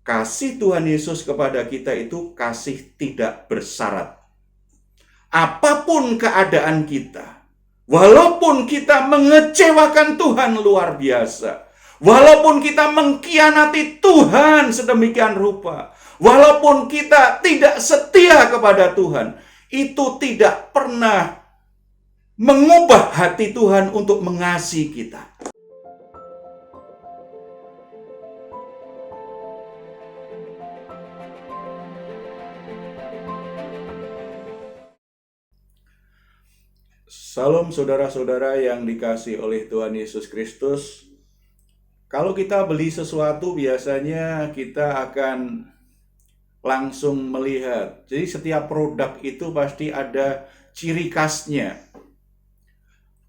kasih Tuhan Yesus kepada kita itu kasih tidak bersyarat. Apapun keadaan kita, walaupun kita mengecewakan Tuhan luar biasa, walaupun kita mengkhianati Tuhan sedemikian rupa, walaupun kita tidak setia kepada Tuhan, itu tidak pernah mengubah hati Tuhan untuk mengasihi kita. Salam saudara-saudara yang dikasihi oleh Tuhan Yesus Kristus. Kalau kita beli sesuatu biasanya kita akan langsung melihat. Jadi setiap produk itu pasti ada ciri khasnya.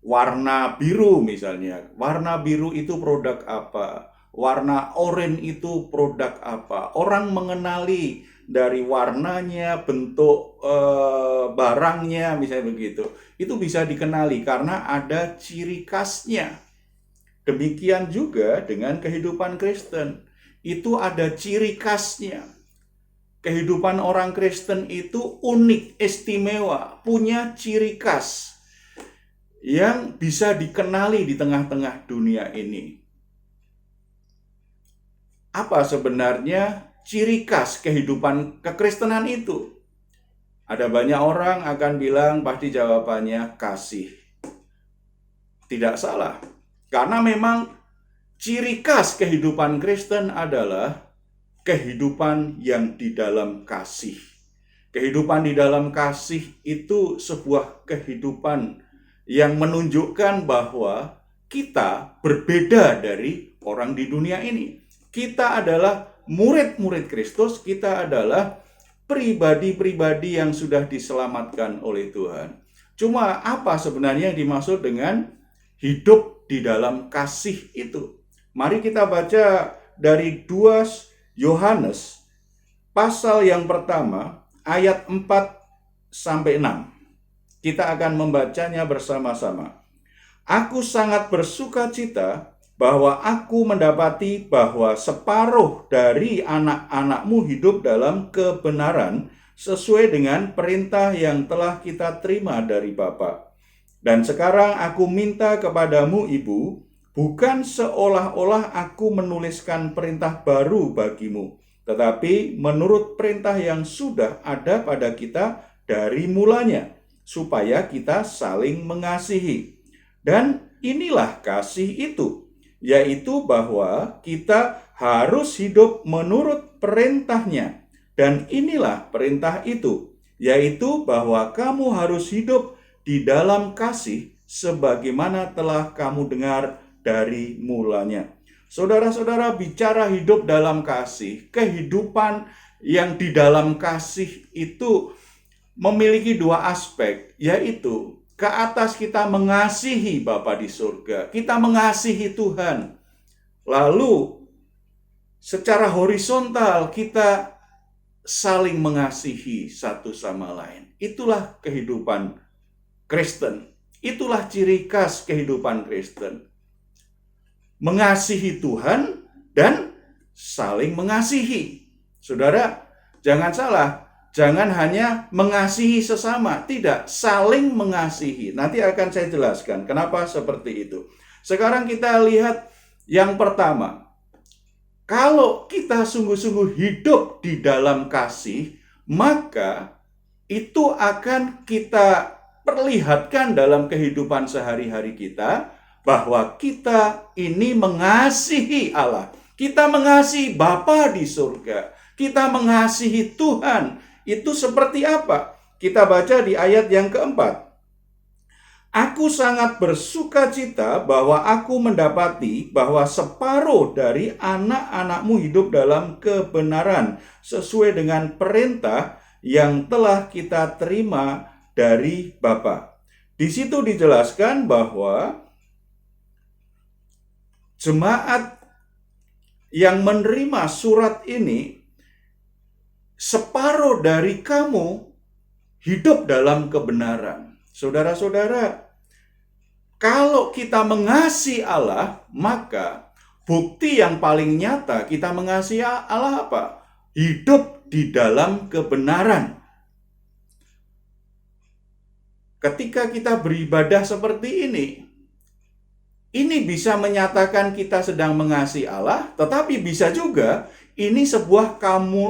Warna biru misalnya. Warna biru itu produk apa? Warna oranye itu produk apa? Orang mengenali dari warnanya, bentuk barangnya, misalnya begitu. Itu bisa dikenali karena ada ciri khasnya. Demikian juga dengan kehidupan Kristen. Itu ada ciri khasnya. Kehidupan orang Kristen itu unik, istimewa, punya ciri khas yang bisa dikenali di tengah-tengah dunia ini. Apa sebenarnya ciri khas kehidupan kekristenan itu? Ada banyak orang akan bilang pasti jawabannya kasih. Tidak salah. Karena memang ciri khas kehidupan Kristen adalah kehidupan yang di dalam kasih. Kehidupan di dalam kasih itu sebuah kehidupan yang menunjukkan bahwa kita berbeda dari orang di dunia ini. Kita adalah murid-murid Kristus, kita adalah pribadi-pribadi yang sudah diselamatkan oleh Tuhan. Cuma apa sebenarnya yang dimaksud dengan hidup di dalam kasih itu? Mari kita baca dari 2 Yohanes pasal yang pertama ayat 4-6. Kita akan membacanya bersama-sama. Aku sangat bersuka cita bahwa aku mendapati bahwa separuh dari anak-anakmu hidup dalam kebenaran sesuai dengan perintah yang telah kita terima dari Bapa. Dan sekarang aku minta kepadamu, Ibu, bukan seolah-olah aku menuliskan perintah baru bagimu, tetapi menurut perintah yang sudah ada pada kita dari mulanya, supaya kita saling mengasihi. Dan inilah kasih itu, yaitu bahwa kita harus hidup menurut perintahnya. Dan inilah perintah itu, yaitu bahwa kamu harus hidup di dalam kasih sebagaimana telah kamu dengar dari mulanya. Saudara-saudara, bicara hidup dalam kasih, kehidupan yang di dalam kasih itu memiliki 2 aspek, yaitu ke atas kita mengasihi Bapa di surga, kita mengasihi Tuhan. Lalu secara horizontal kita saling mengasihi satu sama lain. Itulah kehidupan Kristen. Itulah ciri khas kehidupan Kristen. Mengasihi Tuhan dan saling mengasihi. Saudara, jangan salah. Jangan hanya mengasihi sesama, tidak, saling mengasihi. Nanti akan saya jelaskan kenapa seperti itu. Sekarang kita lihat yang pertama. Kalau kita sungguh-sungguh hidup di dalam kasih, maka itu akan kita perlihatkan dalam kehidupan sehari-hari kita, bahwa kita ini mengasihi Allah. Kita mengasihi Bapa di surga. Kita mengasihi Tuhan. Itu seperti apa? Kita baca di ayat yang keempat. Aku sangat bersuka cita bahwa aku mendapati bahwa separuh dari anak-anakmu hidup dalam kebenaran sesuai dengan perintah yang telah kita terima dari Bapa. Di situ dijelaskan bahwa jemaat yang menerima surat ini, separuh dari kamu hidup dalam kebenaran. Saudara-saudara, kalau kita mengasihi Allah, maka bukti yang paling nyata kita mengasihi Allah apa? Hidup di dalam kebenaran. Ketika kita beribadah seperti ini bisa menyatakan kita sedang mengasihi Allah, tetapi bisa juga ini sebuah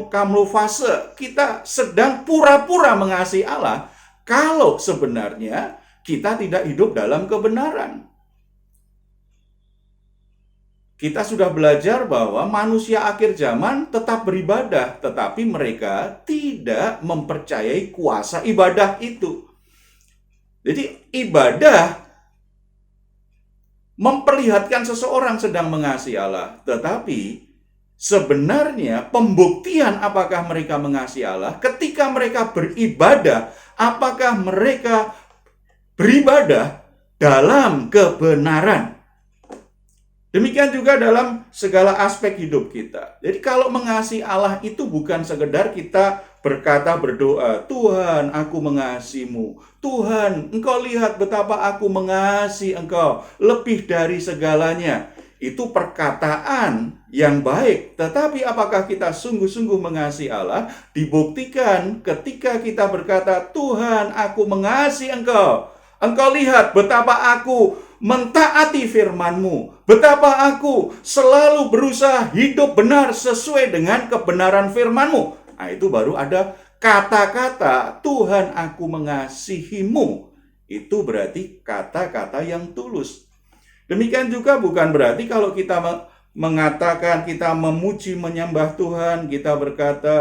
kamuflase. Kita sedang pura-pura mengasihi Allah, kalau sebenarnya kita tidak hidup dalam kebenaran. Kita sudah belajar bahwa manusia akhir zaman tetap beribadah, tetapi mereka tidak mempercayai kuasa ibadah itu. Jadi ibadah memperlihatkan seseorang sedang mengasihi Allah, tetapi sebenarnya pembuktian apakah mereka mengasihi Allah ketika mereka beribadah, apakah mereka beribadah dalam kebenaran. Demikian juga dalam segala aspek hidup kita. Jadi kalau mengasihi Allah itu bukan sekedar kita berkata berdoa, Tuhan aku mengasihimu, Tuhan engkau lihat betapa aku mengasihi engkau lebih dari segalanya. Itu perkataan yang baik, tetapi apakah kita sungguh-sungguh mengasihi Allah? Dibuktikan ketika kita berkata, Tuhan aku mengasihi engkau, engkau lihat betapa aku mentaati firman-Mu, betapa aku selalu berusaha hidup benar sesuai dengan kebenaran firman-Mu. Nah, itu baru ada kata-kata Tuhan aku mengasihimu. Itu berarti kata-kata yang tulus. Demikian juga bukan berarti kalau kita mengatakan kita memuji menyembah Tuhan, kita berkata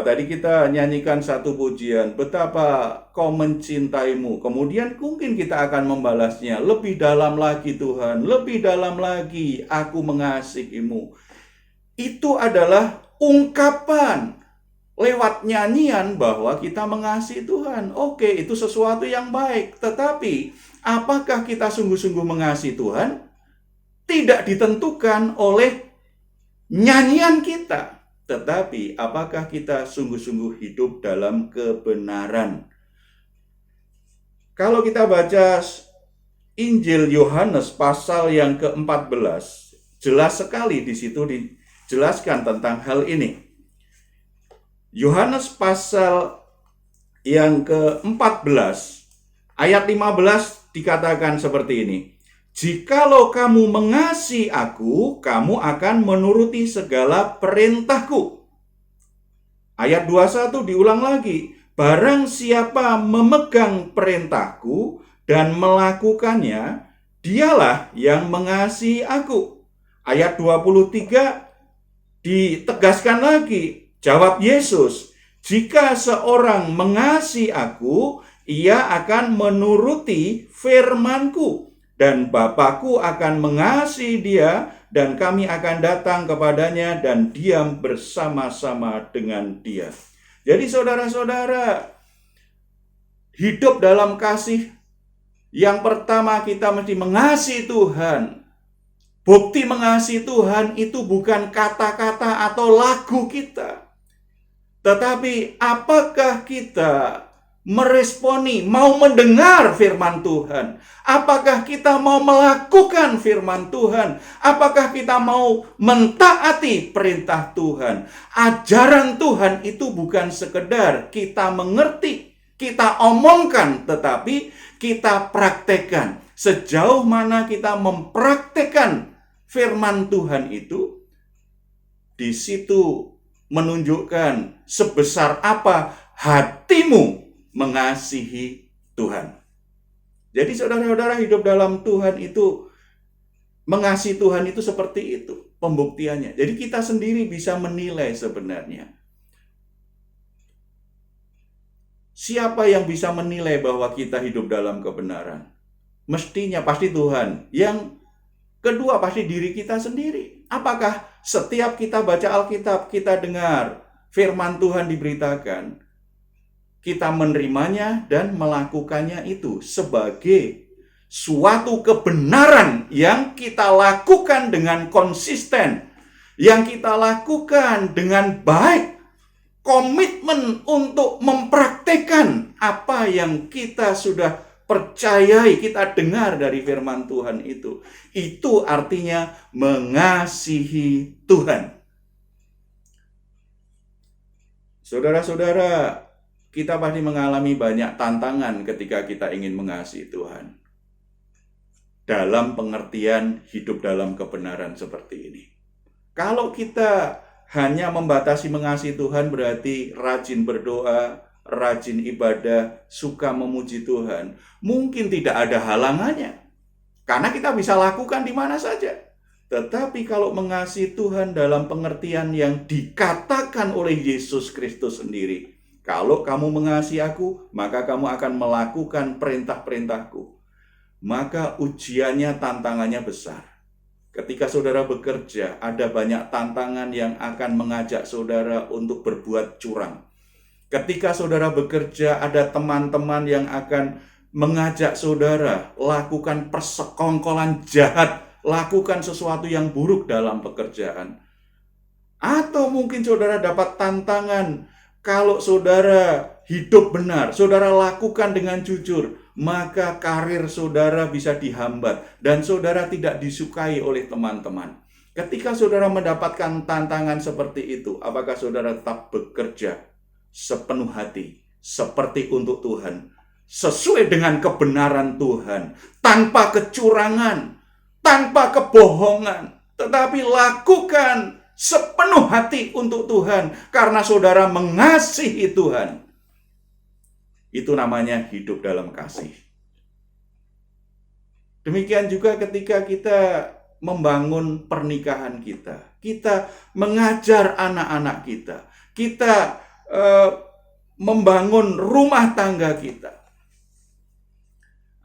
tadi kita nyanyikan satu pujian, betapa kau mencintaimu. Kemudian mungkin kita akan membalasnya, lebih dalam lagi Tuhan, lebih dalam lagi aku mengasihimu. Itu adalah ungkapan lewat nyanyian bahwa kita mengasihi Tuhan. Oke, itu sesuatu yang baik. Tetapi apakah kita sungguh-sungguh mengasihi Tuhan? Tidak ditentukan oleh nyanyian kita. Tetapi apakah kita sungguh-sungguh hidup dalam kebenaran? Kalau kita baca Injil Yohanes pasal yang ke-14, jelas sekali di situ dijelaskan tentang hal ini. Yohanes pasal yang ke-14 ayat 15 dikatakan seperti ini. Jikalau kamu mengasihi aku, kamu akan menuruti segala perintahku. Ayat 21 diulang lagi. Barang siapa memegang perintahku dan melakukannya, dialah yang mengasihi aku. Ayat 23 ditegaskan lagi. Jawab Yesus, jika seorang mengasihi aku, ia akan menuruti firman-Ku. Dan Bapa-Ku akan mengasihi dia, dan kami akan datang kepadanya dan diam bersama-sama dengan dia. Jadi saudara-saudara, hidup dalam kasih, yang pertama kita mesti mengasihi Tuhan. Bukti mengasihi Tuhan itu bukan kata-kata atau lagu kita. Tetapi apakah kita meresponi, mau mendengar firman Tuhan? Apakah kita mau melakukan firman Tuhan? Apakah kita mau mentaati perintah Tuhan? Ajaran Tuhan itu bukan sekedar kita mengerti, kita omongkan, tetapi kita praktekkan. Sejauh mana kita mempraktekkan firman Tuhan itu, di situ menunjukkan sebesar apa hatimu mengasihi Tuhan. Jadi saudara-saudara, hidup dalam Tuhan itu, mengasihi Tuhan itu seperti itu pembuktiannya. Jadi kita sendiri bisa menilai sebenarnya. Siapa yang bisa menilai bahwa kita hidup dalam kebenaran? Mestinya pasti Tuhan. Yang kedua pasti diri kita sendiri. Apakah setiap kita baca Alkitab, kita dengar firman Tuhan diberitakan, kita menerimanya dan melakukannya itu sebagai suatu kebenaran yang kita lakukan dengan konsisten, yang kita lakukan dengan baik, komitmen untuk mempraktekkan apa yang kita sudah percayai, kita dengar dari firman Tuhan itu. Itu artinya mengasihi Tuhan. Saudara-saudara, kita pasti mengalami banyak tantangan ketika kita ingin mengasihi Tuhan. Dalam pengertian hidup dalam kebenaran seperti ini. Kalau kita hanya membatasi mengasihi Tuhan berarti rajin berdoa, rajin ibadah, suka memuji Tuhan, mungkin tidak ada halangannya. Karena kita bisa lakukan di mana saja. Tetapi kalau mengasihi Tuhan dalam pengertian yang dikatakan oleh Yesus Kristus sendiri, kalau kamu mengasihi aku, maka kamu akan melakukan perintah-perintahku. Maka ujiannya, tantangannya besar. Ketika saudara bekerja, ada banyak tantangan yang akan mengajak saudara untuk berbuat curang. Ketika saudara bekerja, ada teman-teman yang akan mengajak saudara lakukan persekongkolan jahat, lakukan sesuatu yang buruk dalam pekerjaan. Atau mungkin saudara dapat tantangan, kalau saudara hidup benar, saudara lakukan dengan jujur, maka karir saudara bisa dihambat dan saudara tidak disukai oleh teman-teman. Ketika saudara mendapatkan tantangan seperti itu, apakah saudara tetap bekerja sepenuh hati, seperti untuk Tuhan, sesuai dengan kebenaran Tuhan, tanpa kecurangan, tanpa kebohongan, tetapi lakukan sepenuh hati untuk Tuhan, karena saudara mengasihi Tuhan? Itu namanya hidup dalam kasih. Demikian juga ketika kita membangun pernikahan kita, kita mengajar anak-anak kita, kita membangun rumah tangga kita.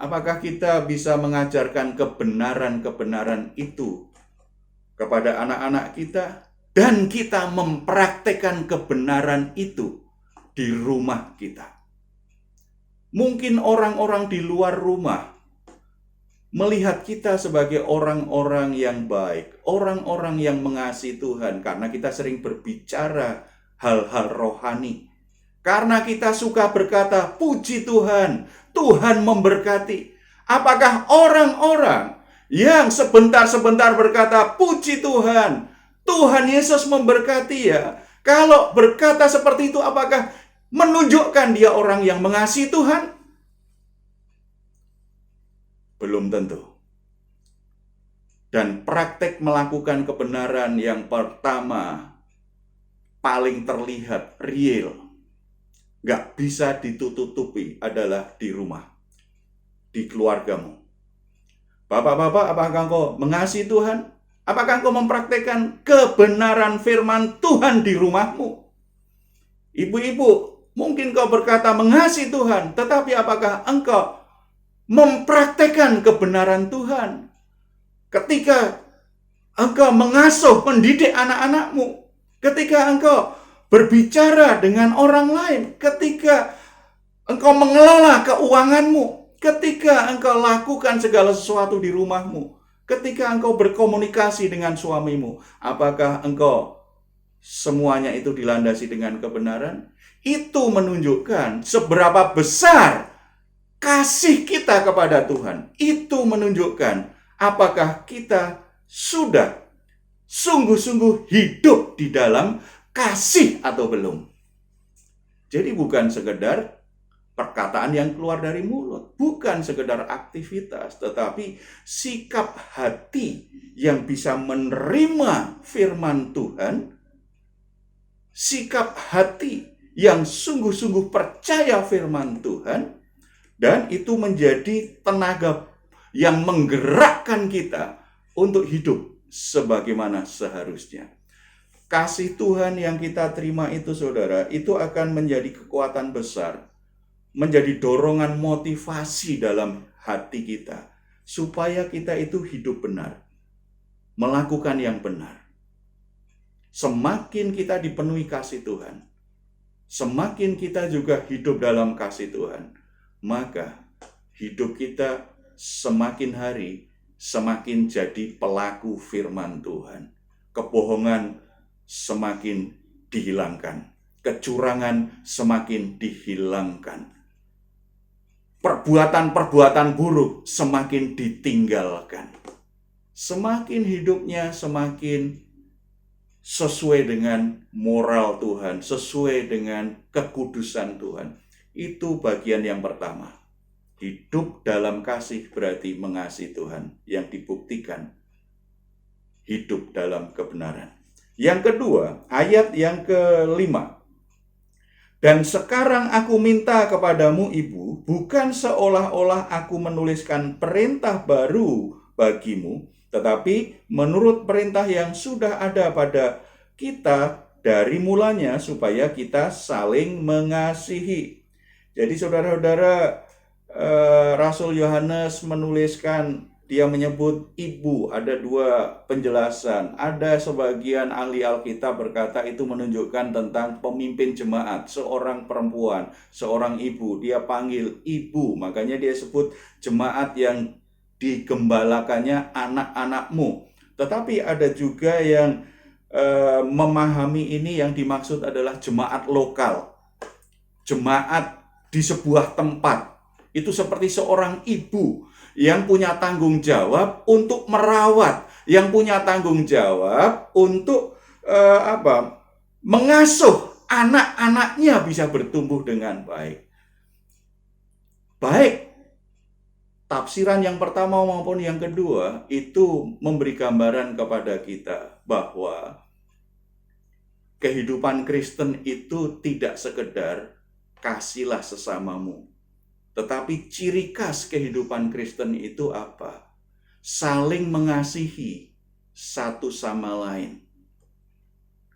Apakah kita bisa mengajarkan kebenaran-kebenaran itu kepada anak-anak kita, dan kita mempraktekkan kebenaran itu di rumah kita? Mungkin orang-orang di luar rumah melihat kita sebagai orang-orang yang baik, orang-orang yang mengasihi Tuhan, karena kita sering berbicara hal-hal rohani. Karena kita suka berkata, puji Tuhan, Tuhan memberkati. Apakah orang-orang yang sebentar-sebentar berkata, puji Tuhan, Tuhan Yesus memberkati ya? Kalau berkata seperti itu, apakah menunjukkan dia orang yang mengasihi Tuhan? Belum tentu. Dan praktek melakukan kebenaran yang pertama, paling terlihat, real, gak bisa ditutupi adalah di rumah, di keluargamu. Bapak-bapak, apakah engkau mengasihi Tuhan? Apakah engkau mempraktekkan kebenaran firman Tuhan di rumahmu? Ibu-ibu, mungkin kau berkata mengasihi Tuhan, tetapi apakah engkau mempraktekkan kebenaran Tuhan? Ketika engkau mengasuh, mendidik anak-anakmu, ketika engkau berbicara dengan orang lain, ketika engkau mengelola keuanganmu, ketika engkau lakukan segala sesuatu di rumahmu, ketika engkau berkomunikasi dengan suamimu, apakah engkau semuanya itu dilandasi dengan kebenaran? Itu menunjukkan seberapa besar kasih kita kepada Tuhan. Itu menunjukkan apakah kita sudah sungguh-sungguh hidup di dalam kasih atau belum. Jadi bukan sekedar perkataan yang keluar dari mulut, bukan sekedar aktivitas, tetapi sikap hati yang bisa menerima firman Tuhan, sikap hati yang sungguh-sungguh percaya firman Tuhan, dan itu menjadi tenaga yang menggerakkan kita untuk hidup sebagaimana seharusnya. Kasih Tuhan yang kita terima itu, saudara, itu akan menjadi kekuatan besar, menjadi dorongan motivasi dalam hati kita, supaya kita itu hidup benar, melakukan yang benar. Semakin kita dipenuhi kasih Tuhan, semakin kita juga hidup dalam kasih Tuhan, maka hidup kita semakin hari semakin jadi pelaku firman Tuhan. Kebohongan semakin dihilangkan, kecurangan semakin dihilangkan. perbuatan-perbuatan buruk semakin ditinggalkan. Semakin hidupnya semakin sesuai dengan moral Tuhan, sesuai dengan kekudusan Tuhan. Itu bagian yang pertama. Hidup dalam kasih berarti mengasihi Tuhan, yang dibuktikan hidup dalam kebenaran. Yang kedua, ayat yang kelima. Dan sekarang aku minta kepadamu, Ibu, bukan seolah-olah aku menuliskan perintah baru bagimu, tetapi menurut perintah yang sudah ada pada kita dari mulanya, supaya kita saling mengasihi. Jadi saudara-saudara, Rasul Yohanes menuliskan, dia menyebut ibu, ada dua penjelasan. Ada sebagian ahli Alkitab berkata itu menunjukkan tentang pemimpin jemaat, seorang perempuan, seorang ibu. Dia panggil ibu, makanya dia sebut jemaat yang digembalakannya anak-anakmu. Tetapi ada juga yang memahami ini, yang dimaksud adalah jemaat lokal, jemaat di sebuah tempat. Itu seperti seorang ibu yang punya tanggung jawab untuk merawat, yang punya tanggung jawab untuk mengasuh anak-anaknya bisa bertumbuh dengan baik. Baik tafsiran yang pertama maupun yang kedua itu memberi gambaran kepada kita bahwa kehidupan Kristen itu tidak sekedar kasihlah sesamamu. Tetapi ciri khas kehidupan Kristen itu apa? Saling mengasihi satu sama lain.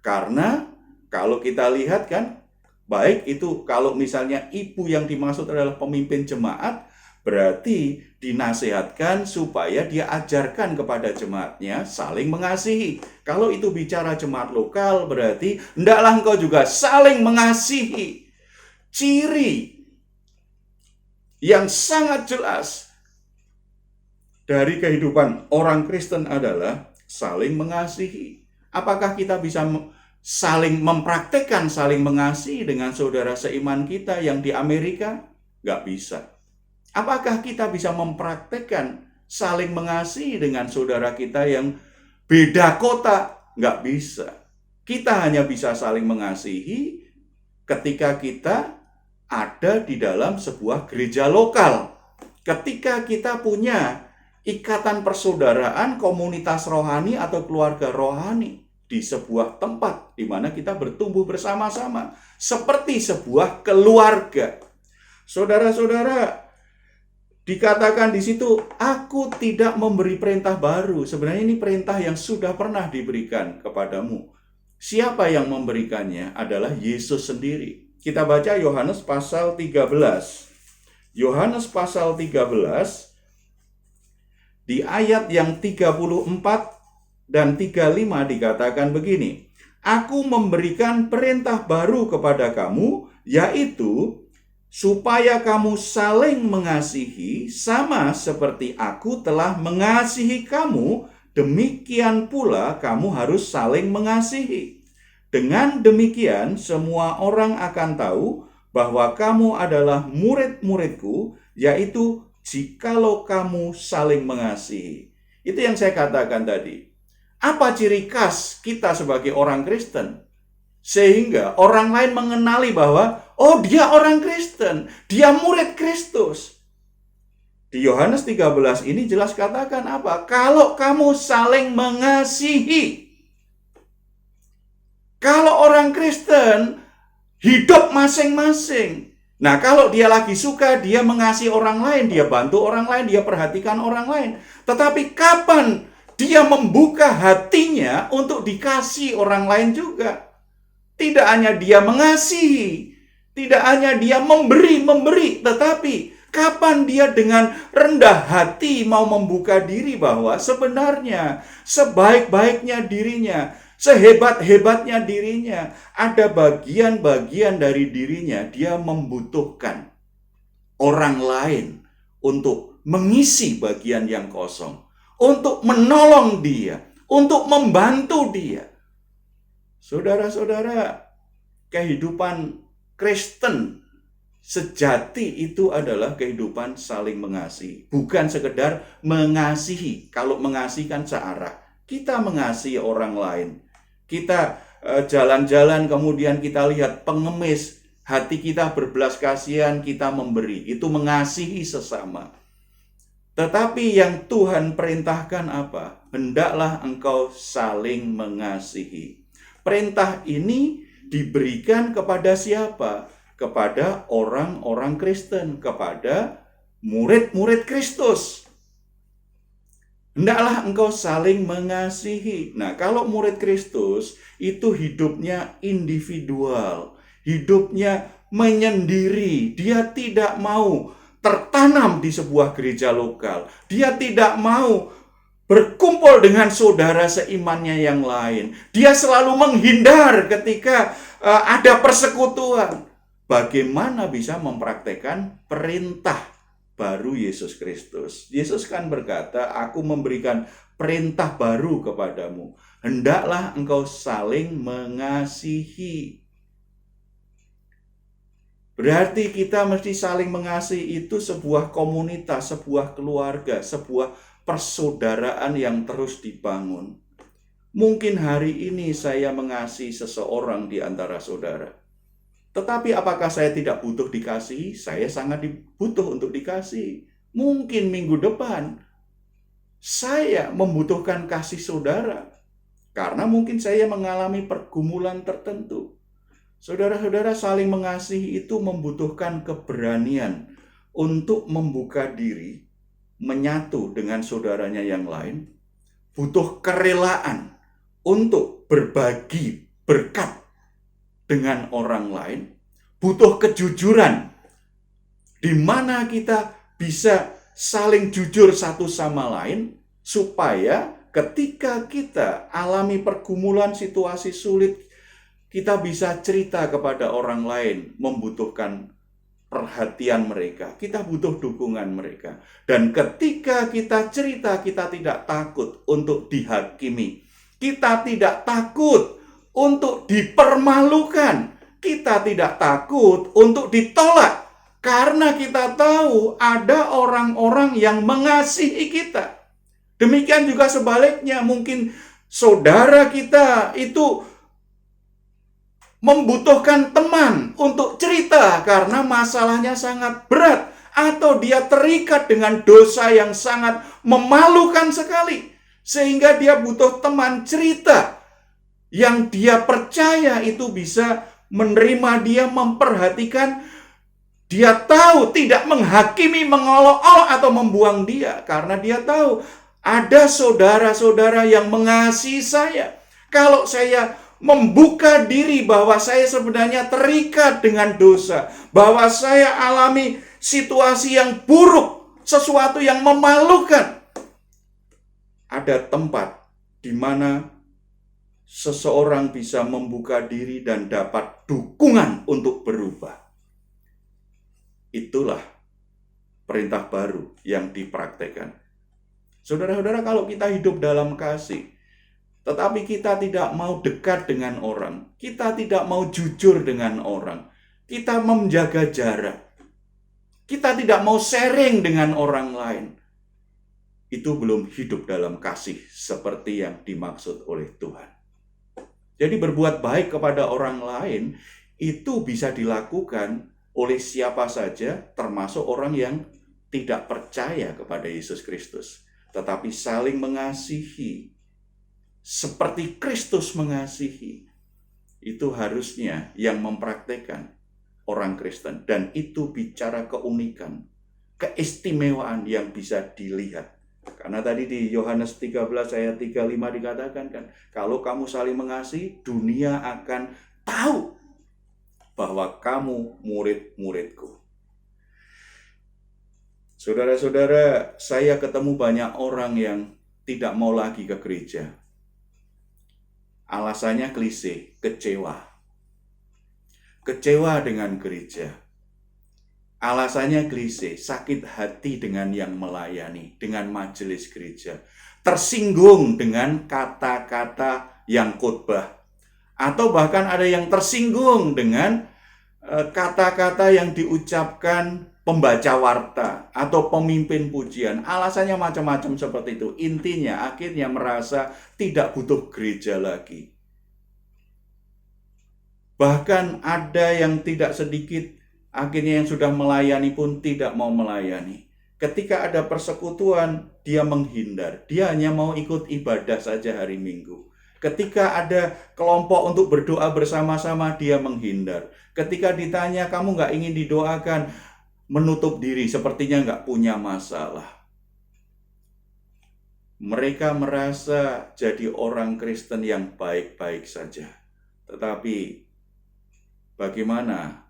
Karena kalau kita lihat kan, baik itu kalau misalnya ibu yang dimaksud adalah pemimpin jemaat, berarti dinasihatkan supaya dia ajarkan kepada jemaatnya saling mengasihi. Kalau itu bicara jemaat lokal, berarti hendaklah engkau juga saling mengasihi. Ciri yang sangat jelas dari kehidupan orang Kristen adalah saling mengasihi. Apakah kita bisa saling mempraktekkan saling mengasihi dengan saudara seiman kita yang di Amerika? Nggak bisa. Apakah kita bisa mempraktekkan saling mengasihi dengan saudara kita yang beda kota? Nggak bisa. Kita hanya bisa saling mengasihi ketika kita ada di dalam sebuah gereja lokal. Ketika kita punya ikatan persaudaraan, komunitas rohani atau keluarga rohani di sebuah tempat di mana kita bertumbuh bersama-sama seperti sebuah keluarga. Saudara-saudara, dikatakan di situ, aku tidak memberi perintah baru. Sebenarnya ini perintah yang sudah pernah diberikan kepadamu. Siapa yang memberikannya? Adalah Yesus sendiri. Kita baca Yohanes pasal 13. Yohanes pasal 13 di ayat yang 34 dan 35 dikatakan begini. Aku memberikan perintah baru kepada kamu, yaitu supaya kamu saling mengasihi sama seperti aku telah mengasihi kamu, demikian pula kamu harus saling mengasihi. Dengan demikian, semua orang akan tahu bahwa kamu adalah murid-muridku, yaitu jikalau kamu saling mengasihi. Itu yang saya katakan tadi. Apa ciri khas kita sebagai orang Kristen? Sehingga orang lain mengenali bahwa, oh dia orang Kristen, dia murid Kristus. Di Yohanes 13 ini jelas katakan apa? Kalau kamu saling mengasihi. Kalau orang Kristen hidup masing-masing. Nah, kalau dia lagi suka, dia mengasihi orang lain, dia bantu orang lain, dia perhatikan orang lain. Tetapi kapan dia membuka hatinya untuk dikasih orang lain juga? Tidak hanya dia mengasihi, tidak hanya dia memberi, tetapi kapan dia dengan rendah hati mau membuka diri bahwa sebenarnya sebaik-baiknya dirinya, sehebat-hebatnya dirinya, ada bagian-bagian dari dirinya dia membutuhkan orang lain untuk mengisi bagian yang kosong, untuk menolong dia, untuk membantu dia. Saudara-saudara, kehidupan Kristen sejati itu adalah kehidupan saling mengasihi. Bukan sekedar mengasihi. Kalau mengasihi kan searah. Kita mengasihi orang lain. Kita jalan-jalan kemudian kita lihat pengemis. Hati kita berbelas kasihan, kita memberi. Itu mengasihi sesama. Tetapi yang Tuhan perintahkan apa? Hendaklah engkau saling mengasihi. Perintah ini diberikan kepada siapa? Kepada orang-orang Kristen, kepada murid-murid Kristus. Hendaklah engkau saling mengasihi. Nah, kalau murid Kristus itu hidupnya individual, hidupnya menyendiri. Dia tidak mau tertanam di sebuah gereja lokal. Dia tidak mau berkumpul dengan saudara seimannya yang lain. Dia selalu menghindar ketika ada persekutuan. Bagaimana bisa mempraktekkan perintah baru Yesus Kristus? Yesus kan berkata, aku memberikan perintah baru kepadamu. Hendaklah engkau saling mengasihi. Berarti kita mesti saling mengasihi itu sebuah komunitas, sebuah keluarga, sebuah persaudaraan yang terus dibangun. Mungkin hari ini saya mengasihi seseorang di antara saudara. Tetapi apakah saya tidak butuh dikasihi? Saya sangat butuh untuk dikasihi. Mungkin minggu depan saya membutuhkan kasih saudara. Karena mungkin saya mengalami pergumulan tertentu. Saudara-saudara, saling mengasihi itu membutuhkan keberanian untuk membuka diri, menyatu dengan saudaranya yang lain. Butuh kerelaan untuk berbagi berkat dengan orang lain, butuh kejujuran, di mana kita bisa saling jujur satu sama lain, supaya ketika kita alami pergumulan situasi sulit, kita bisa cerita kepada orang lain, membutuhkan perhatian mereka, kita butuh dukungan mereka. Dan ketika kita cerita, kita tidak takut untuk dihakimi, kita tidak takut untuk dipermalukan, kita tidak takut untuk ditolak, karena kita tahu ada orang-orang yang mengasihi kita. Demikian juga sebaliknya, mungkin saudara kita itu membutuhkan teman untuk cerita karena masalahnya sangat berat, atau dia terikat dengan dosa yang sangat memalukan sekali, sehingga dia butuh teman cerita yang dia percaya itu bisa menerima dia, memperhatikan. Dia tahu tidak menghakimi, mengolok-olok atau membuang dia, karena dia tahu ada saudara-saudara yang mengasihi saya. Kalau saya membuka diri bahwa saya sebenarnya terikat dengan dosa, bahwa saya alami situasi yang buruk, sesuatu yang memalukan, ada tempat di mana seseorang bisa membuka diri dan dapat dukungan untuk berubah. Itulah perintah baru yang dipraktekkan. Saudara-saudara, kalau kita hidup dalam kasih, tetapi kita tidak mau dekat dengan orang, kita tidak mau jujur dengan orang, kita menjaga jarak, kita tidak mau sharing dengan orang lain, itu belum hidup dalam kasih seperti yang dimaksud oleh Tuhan. Jadi berbuat baik kepada orang lain itu bisa dilakukan oleh siapa saja, termasuk orang yang tidak percaya kepada Yesus Kristus. Tetapi saling mengasihi, seperti Kristus mengasihi, itu harusnya yang mempraktekkan orang Kristen. Dan itu bicara keunikan, keistimewaan yang bisa dilihat. Karena tadi di Yohanes 13 ayat 35 dikatakan kan, kalau kamu saling mengasihi, dunia akan tahu bahwa kamu murid-muridku. Saudara-saudara, saya ketemu banyak orang yang tidak mau lagi ke gereja. Alasannya klise, kecewa. Kecewa dengan gereja. Alasannya klise, sakit hati dengan yang melayani, dengan majelis gereja. Tersinggung dengan kata-kata yang khotbah. Atau bahkan ada yang tersinggung dengan kata-kata yang diucapkan pembaca warta atau pemimpin pujian. Alasannya macam-macam seperti itu. Intinya akhirnya merasa tidak butuh gereja lagi. Bahkan ada yang tidak sedikit akhirnya yang sudah melayani pun tidak mau melayani. Ketika ada persekutuan, dia menghindar. Dia hanya mau ikut ibadah saja hari Minggu. Ketika ada kelompok untuk berdoa bersama-sama, dia menghindar. Ketika ditanya, kamu nggak ingin didoakan, menutup diri, sepertinya nggak punya masalah. Mereka merasa jadi orang Kristen yang baik-baik saja. Tetapi bagaimana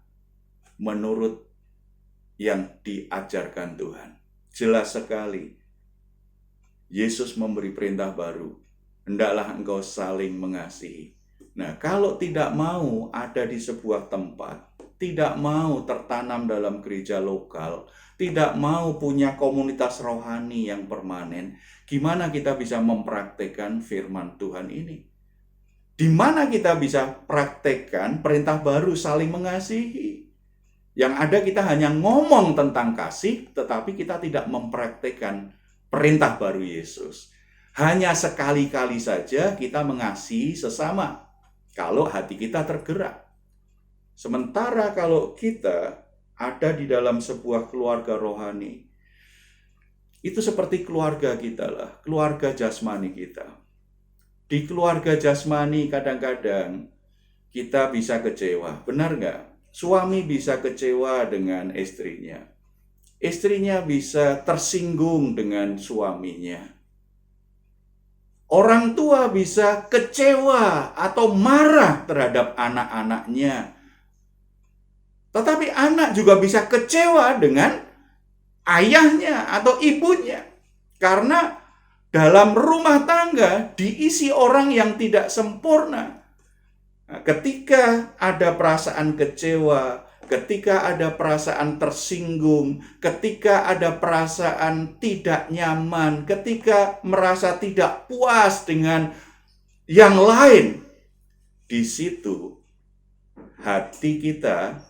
menurut yang diajarkan Tuhan? Jelas sekali, Yesus memberi perintah baru. Hendaklah engkau saling mengasihi. Nah, kalau tidak mau ada di sebuah tempat, tidak mau tertanam dalam gereja lokal, tidak mau punya komunitas rohani yang permanen, gimana kita bisa mempraktekkan firman Tuhan ini? Di mana kita bisa praktekkan perintah baru saling mengasihi? Yang ada kita hanya ngomong tentang kasih, tetapi kita tidak mempraktekkan perintah baru Yesus. Hanya sekali-kali saja kita mengasihi sesama kalau hati kita tergerak. Sementara kalau kita ada di dalam sebuah keluarga rohani, itu seperti keluarga kita lah, keluarga jasmani kita. Di keluarga jasmani kadang-kadang kita bisa kecewa, benar nggak? Suami bisa kecewa dengan istrinya. Istrinya bisa tersinggung dengan suaminya. Orang tua bisa kecewa atau marah terhadap anak-anaknya. Tetapi anak juga bisa kecewa dengan ayahnya atau ibunya. Karena dalam rumah tangga diisi orang yang tidak sempurna. Nah, ketika ada perasaan kecewa, ketika ada perasaan tersinggung, ketika ada perasaan tidak nyaman, ketika merasa tidak puas dengan yang lain, di situ hati kita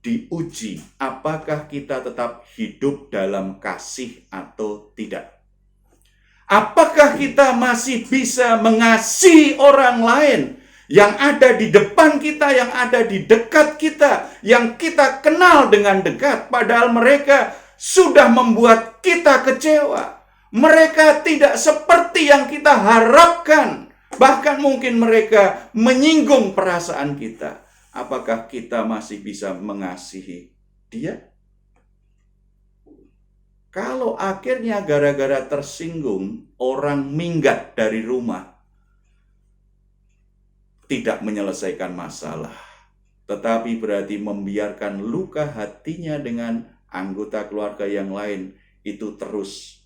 diuji apakah kita tetap hidup dalam kasih atau tidak. Apakah kita masih bisa mengasihi orang lain yang ada di depan kita, yang ada di dekat kita, yang kita kenal dengan dekat, padahal mereka sudah membuat kita kecewa. Mereka tidak seperti yang kita harapkan. Bahkan mungkin mereka menyinggung perasaan kita. Apakah kita masih bisa mengasihi dia? Kalau akhirnya gara-gara tersinggung, orang minggat dari rumah, tidak menyelesaikan masalah, tetapi berarti membiarkan luka hatinya dengan anggota keluarga yang lain itu terus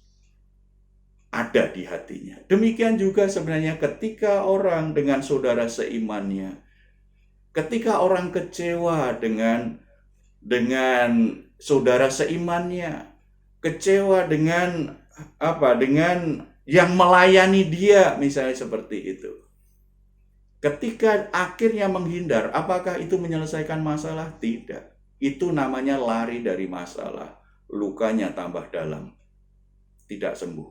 ada di hatinya. Demikian juga sebenarnya ketika orang dengan saudara seimannya, ketika orang kecewa dengan saudara seimannya, kecewa dengan yang melayani dia, misalnya seperti itu. Ketika akhirnya menghindar, apakah itu menyelesaikan masalah? Tidak. Itu namanya lari dari masalah. Lukanya tambah dalam. Tidak sembuh.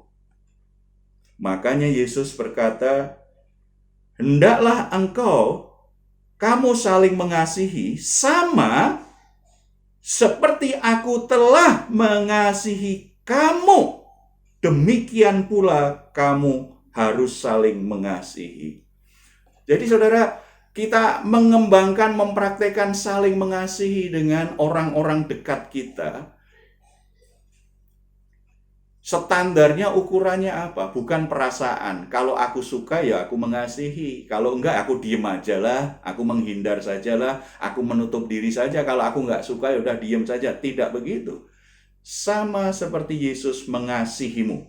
Makanya Yesus berkata, hendaklah kamu saling mengasihi sama seperti aku telah mengasihi kamu. Demikian pula kamu harus saling mengasihi. Jadi saudara, kita mengembangkan, mempraktekkan saling mengasihi dengan orang-orang dekat kita. Standarnya, ukurannya apa? Bukan perasaan. Kalau aku suka ya aku mengasihi. Kalau enggak aku diem aja lah, aku menghindar saja lah, aku menutup diri saja. Kalau aku enggak suka ya udah diem saja. Tidak begitu. Sama seperti Yesus mengasihimu.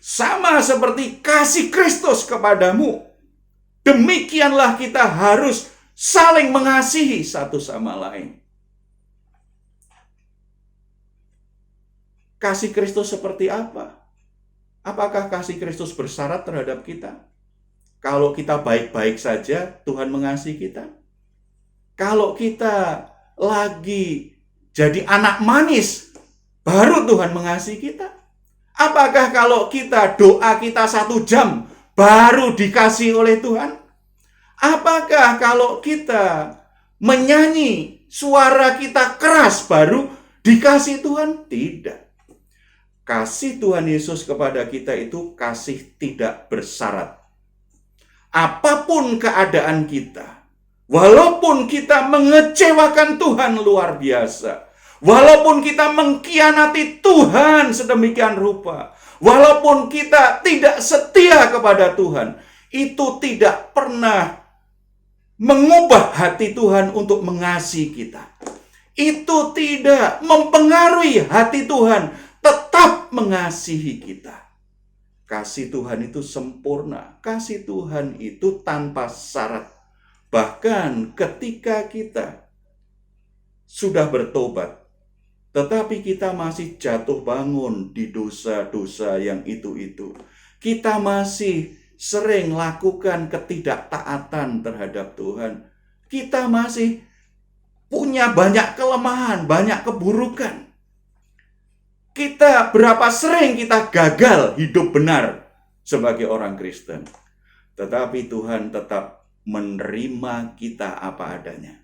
Sama seperti kasih Kristus kepadamu. Demikianlah kita harus saling mengasihi satu sama lain. Kasih Kristus seperti apa? Apakah kasih Kristus bersyarat terhadap kita? Kalau kita baik-baik saja, Tuhan mengasihi kita? Kalau kita lagi jadi anak manis, baru Tuhan mengasihi kita. Apakah kalau kita doa kita 1 jam, baru dikasih oleh Tuhan? Apakah kalau kita menyanyi, suara kita keras, baru dikasih Tuhan? Tidak. Kasih Tuhan Yesus kepada kita itu kasih tidak bersyarat. Apapun keadaan kita, walaupun kita mengecewakan Tuhan luar biasa, walaupun kita mengkhianati Tuhan sedemikian rupa, walaupun kita tidak setia kepada Tuhan, itu tidak pernah mengubah hati Tuhan untuk mengasihi kita. Itu tidak mempengaruhi hati Tuhan tetap mengasihi kita. Kasih Tuhan itu sempurna. Kasih Tuhan itu tanpa syarat. Bahkan ketika kita sudah bertobat, tetapi kita masih jatuh bangun di dosa-dosa yang itu-itu. Kita masih sering lakukan ketidaktaatan terhadap Tuhan. Kita masih punya banyak kelemahan, banyak keburukan. Berapa sering kita gagal hidup benar sebagai orang Kristen. Tetapi Tuhan tetap menerima kita apa adanya.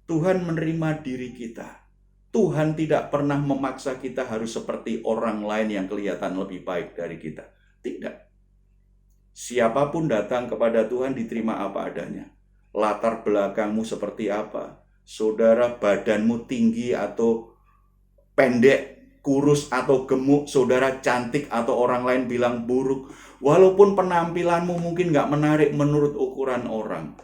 Tuhan menerima diri kita. Tuhan tidak pernah memaksa kita harus seperti orang lain yang kelihatan lebih baik dari kita. Tidak. Siapapun datang kepada Tuhan diterima apa adanya. Latar belakangmu seperti apa? Saudara badanmu tinggi atau pendek, kurus atau gemuk, saudara cantik atau orang lain bilang buruk. Walaupun penampilanmu mungkin gak menarik menurut ukuran orang,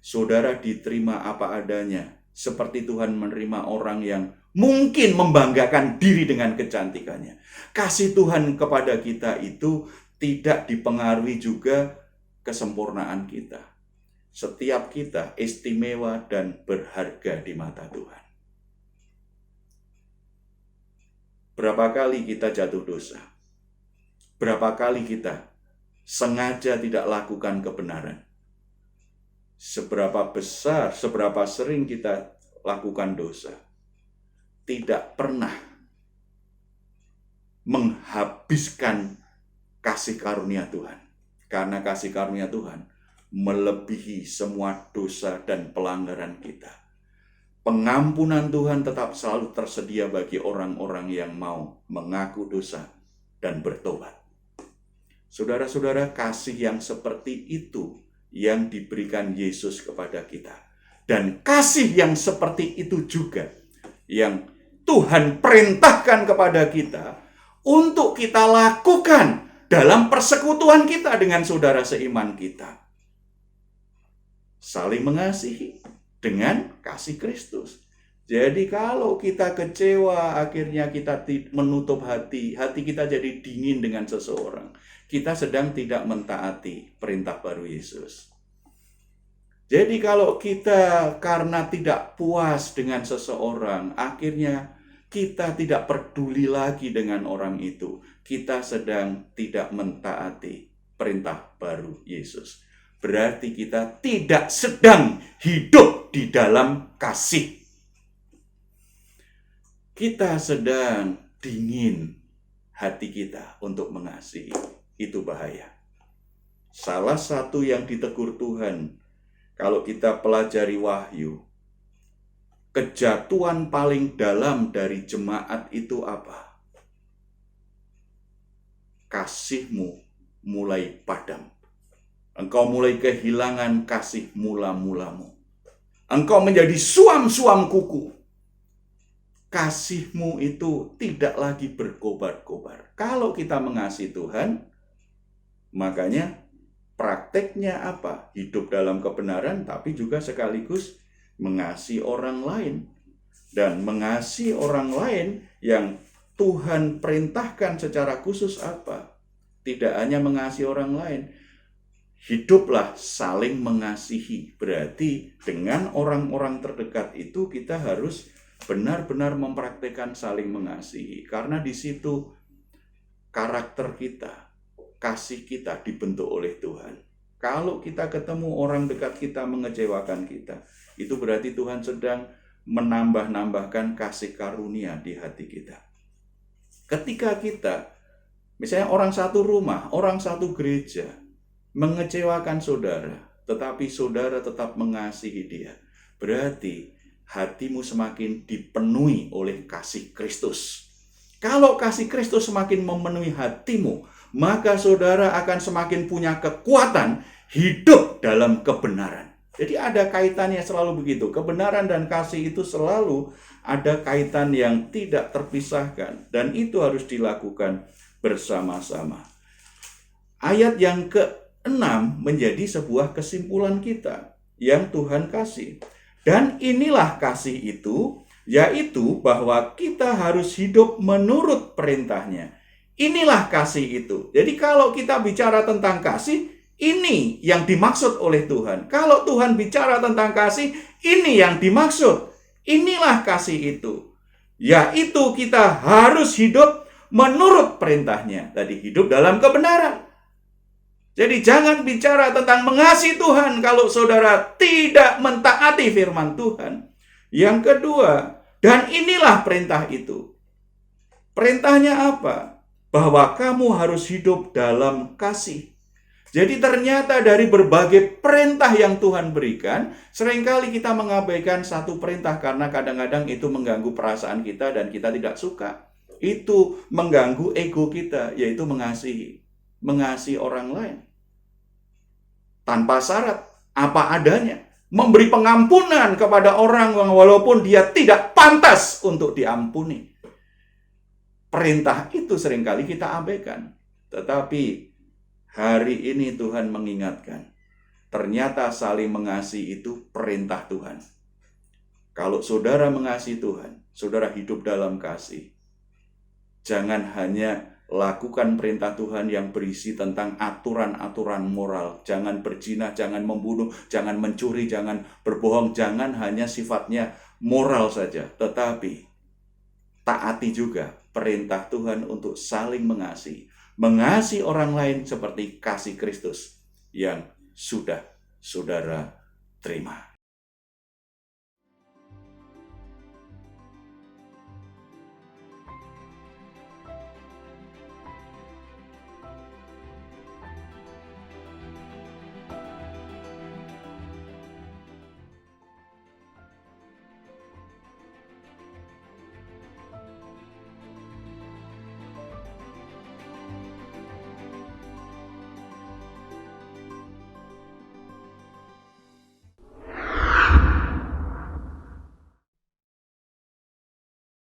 saudara diterima apa adanya. Seperti Tuhan menerima orang yang mungkin membanggakan diri dengan kecantikannya. Kasih Tuhan kepada kita itu tidak dipengaruhi juga kesempurnaan kita. Setiap kita istimewa dan berharga di mata Tuhan. Berapa kali kita jatuh dosa? Berapa kali kita sengaja tidak lakukan kebenaran? Seberapa besar, seberapa sering kita lakukan dosa? Tidak pernah menghabiskan kasih karunia Tuhan. Karena kasih karunia Tuhan melebihi semua dosa dan pelanggaran kita. Pengampunan Tuhan tetap selalu tersedia bagi orang-orang yang mau mengaku dosa dan bertobat. Saudara-saudara, kasih yang seperti itu yang diberikan Yesus kepada kita. Dan kasih yang seperti itu juga yang Tuhan perintahkan kepada kita untuk kita lakukan dalam persekutuan kita dengan saudara seiman kita. Saling mengasihi dengan kasih Kristus. Jadi kalau kita kecewa, akhirnya kita menutup hati kita jadi dingin dengan seseorang. Kita sedang tidak mentaati perintah baru Yesus. Jadi kalau kita karena tidak puas dengan seseorang, akhirnya kita tidak peduli lagi dengan orang itu. Kita sedang tidak mentaati perintah baru Yesus. Berarti kita tidak sedang hidup di dalam kasih. Kita sedang dingin hati kita untuk mengasihi. Itu bahaya. Salah satu yang ditegur Tuhan, kalau kita pelajari Wahyu, kejatuhan paling dalam dari jemaat itu apa? Kasihmu mulai padam. Engkau mulai kehilangan kasih mula-mulamu. Engkau menjadi suam-suam kuku. Kasihmu itu tidak lagi berkobar-kobar. Kalau kita mengasihi Tuhan, makanya prakteknya apa? Hidup dalam kebenaran, tapi juga sekaligus mengasihi orang lain. Dan mengasihi orang lain yang Tuhan perintahkan secara khusus apa? Tidak hanya mengasihi orang lain, hiduplah saling mengasihi. Berarti dengan orang-orang terdekat itu kita harus benar-benar mempraktikkan saling mengasihi. Karena di situ karakter kita, kasih kita dibentuk oleh Tuhan. Kalau kita ketemu orang dekat kita mengecewakan kita, itu berarti Tuhan sedang menambah-nambahkan kasih karunia di hati kita. Ketika kita, misalnya orang satu rumah, orang satu gereja, mengecewakan saudara, tetapi saudara tetap mengasihi dia, berarti hatimu semakin dipenuhi oleh kasih Kristus. Kalau kasih Kristus semakin memenuhi hatimu, maka saudara akan semakin punya kekuatan hidup dalam kebenaran. Jadi ada kaitannya selalu begitu. Kebenaran dan kasih itu selalu ada kaitan yang tidak terpisahkan. Dan itu harus dilakukan bersama-sama. Ayat yang ke-6 menjadi sebuah kesimpulan kita yang Tuhan kasih. Dan inilah kasih itu, yaitu bahwa kita harus hidup menurut perintahnya. Inilah kasih itu. Jadi kalau kita bicara tentang kasih, ini yang dimaksud oleh Tuhan. Kalau Tuhan bicara tentang kasih, ini yang dimaksud. Inilah kasih itu. Yaitu kita harus hidup menurut perintahnya. Tadi hidup dalam kebenaran. Jadi jangan bicara tentang mengasihi Tuhan kalau saudara tidak mentaati firman Tuhan. Yang kedua, dan inilah perintah itu. Perintahnya apa? Bahwa kamu harus hidup dalam kasih. Jadi ternyata dari berbagai perintah yang Tuhan berikan, seringkali kita mengabaikan satu perintah karena kadang-kadang itu mengganggu perasaan kita dan kita tidak suka. Itu mengganggu ego kita, yaitu mengasihi. Mengasihi orang lain. Tanpa syarat, apa adanya. Memberi pengampunan kepada orang yang walaupun dia tidak pantas untuk diampuni. Perintah itu seringkali kita abaikan. Tetapi hari ini Tuhan mengingatkan. Ternyata saling mengasihi itu perintah Tuhan. Kalau saudara mengasihi Tuhan, saudara hidup dalam kasih. Jangan hanya lakukan perintah Tuhan yang berisi tentang aturan-aturan moral. Jangan berzina, jangan membunuh, jangan mencuri, jangan berbohong. Jangan hanya sifatnya moral saja. Tetapi taati juga perintah Tuhan untuk saling mengasihi. Mengasihi orang lain seperti kasih Kristus yang sudah saudara terima.